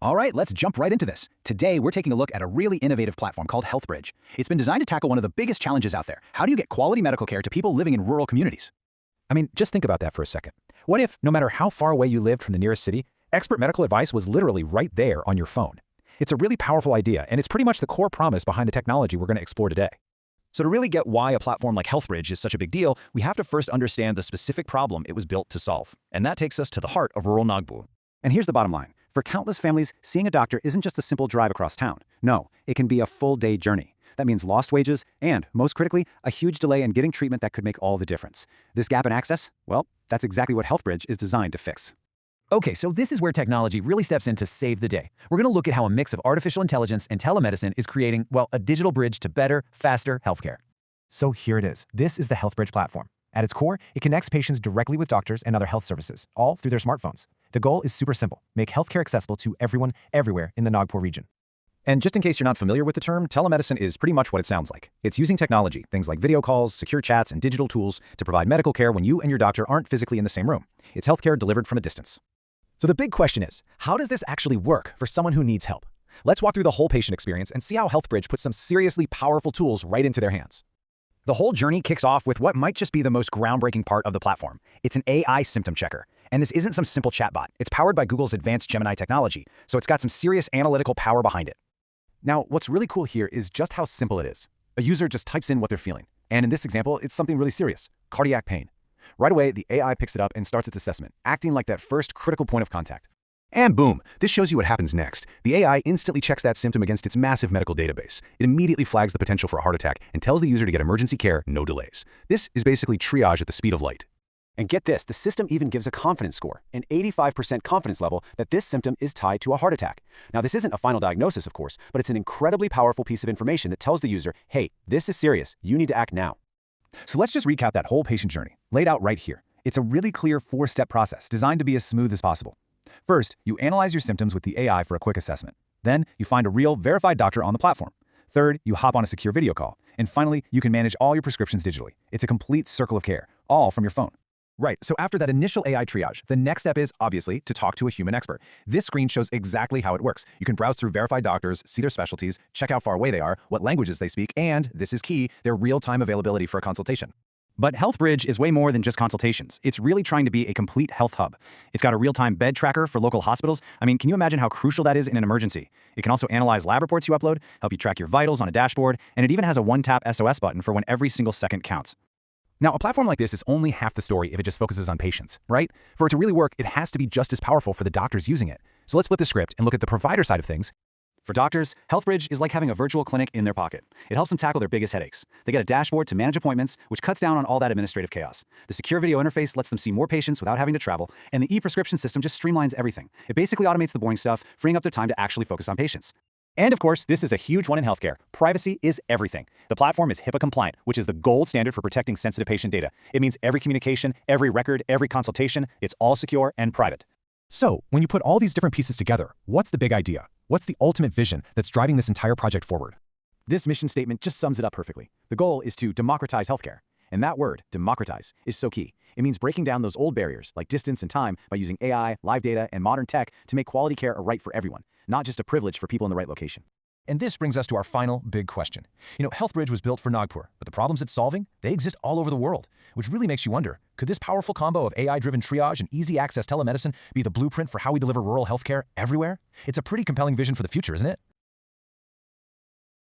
All right, let's jump right into this. Today, we're taking a look at a really innovative platform called HealthBridge. It's been designed to tackle one of the biggest challenges out there. How do you get quality medical care to people living in rural communities? I mean, just think about that for a second. What if, no matter how far away you lived from the nearest city, expert medical advice was literally right there on your phone? It's a really powerful idea, and it's pretty much the core promise behind the technology we're going to explore today. So to really get why a platform like HealthBridge is such a big deal, we have to first understand the specific problem it was built to solve. And that takes us to the heart of rural Nagpur. And here's the bottom line. For countless families, seeing a doctor isn't just a simple drive across town. No, it can be a full-day journey. That means lost wages and, most critically, a huge delay in getting treatment that could make all the difference. This gap in access? Well, that's exactly what HealthBridge is designed to fix. Okay, so this is where technology really steps in to save the day. We're going to look at how a mix of artificial intelligence and telemedicine is creating, well, a digital bridge to better, faster healthcare. So here it is. This is the HealthBridge platform. At its core, it connects patients directly with doctors and other health services, all through their smartphones. The goal is super simple: make healthcare accessible to everyone, everywhere in the Nagpur region. And just in case you're not familiar with the term, telemedicine is pretty much what it sounds like. It's using technology, things like video calls, secure chats, and digital tools to provide medical care when you and your doctor aren't physically in the same room. It's healthcare delivered from a distance. So the big question is, how does this actually work for someone who needs help? Let's walk through the whole patient experience and see how HealthBridge puts some seriously powerful tools right into their hands. The whole journey kicks off with what might just be the most groundbreaking part of the platform. It's an AI symptom checker. And this isn't some simple chatbot. It's powered by Google's advanced Gemini technology, so it's got some serious analytical power behind it. Now, what's really cool here is just how simple it is. A user just types in what they're feeling. And in this example, it's something really serious: cardiac pain. Right away, the AI picks it up and starts its assessment, acting like that first critical point of contact. And boom, this shows you what happens next. The AI instantly checks that symptom against its massive medical database. It immediately flags the potential for a heart attack and tells the user to get emergency care, no delays. This is basically triage at the speed of light. And get this, the system even gives a confidence score, an 85% confidence level that this symptom is tied to a heart attack. Now, this isn't a final diagnosis, of course, but it's an incredibly powerful piece of information that tells the user, hey, this is serious, you need to act now. So let's just recap that whole patient journey, laid out right here. It's a really clear 4-step process designed to be as smooth as possible. First, you analyze your symptoms with the AI for a quick assessment. Then, you find a real, verified doctor on the platform. Third, you hop on a secure video call. And finally, you can manage all your prescriptions digitally. It's a complete circle of care, all from your phone. Right, so after that initial AI triage, the next step is, obviously, to talk to a human expert. This screen shows exactly how it works. You can browse through verified doctors, see their specialties, check how far away they are, what languages they speak, and, this is key, their real-time availability for a consultation. But HealthBridge is way more than just consultations. It's really trying to be a complete health hub. It's got a real-time bed tracker for local hospitals. I mean, can you imagine how crucial that is in an emergency? It can also analyze lab reports you upload, help you track your vitals on a dashboard, and it even has a one-tap SOS button for when every single second counts. Now, a platform like this is only half the story if it just focuses on patients, right? For it to really work, it has to be just as powerful for the doctors using it. So let's flip the script and look at the provider side of things. For doctors, HealthBridge is like having a virtual clinic in their pocket. It helps them tackle their biggest headaches. They get a dashboard to manage appointments, which cuts down on all that administrative chaos. The secure video interface lets them see more patients without having to travel, and the e-prescription system just streamlines everything. It basically automates the boring stuff, freeing up their time to actually focus on patients. And of course, this is a huge one in healthcare. Privacy is everything. The platform is HIPAA compliant, which is the gold standard for protecting sensitive patient data. It means every communication, every record, every consultation, it's all secure and private. So, when you put all these different pieces together, what's the big idea? What's the ultimate vision that's driving this entire project forward? This mission statement just sums it up perfectly. The goal is to democratize healthcare. And that word, democratize, is so key. It means breaking down those old barriers, like distance and time, by using AI, live data, and modern tech to make quality care a right for everyone, not just a privilege for people in the right location. And this brings us to our final big question. HealthBridge was built for Nagpur, but the problems it's solving, they exist all over the world, which really makes you wonder, could this powerful combo of AI-driven triage and easy access telemedicine be the blueprint for how we deliver rural healthcare everywhere? It's a pretty compelling vision for the future, isn't it?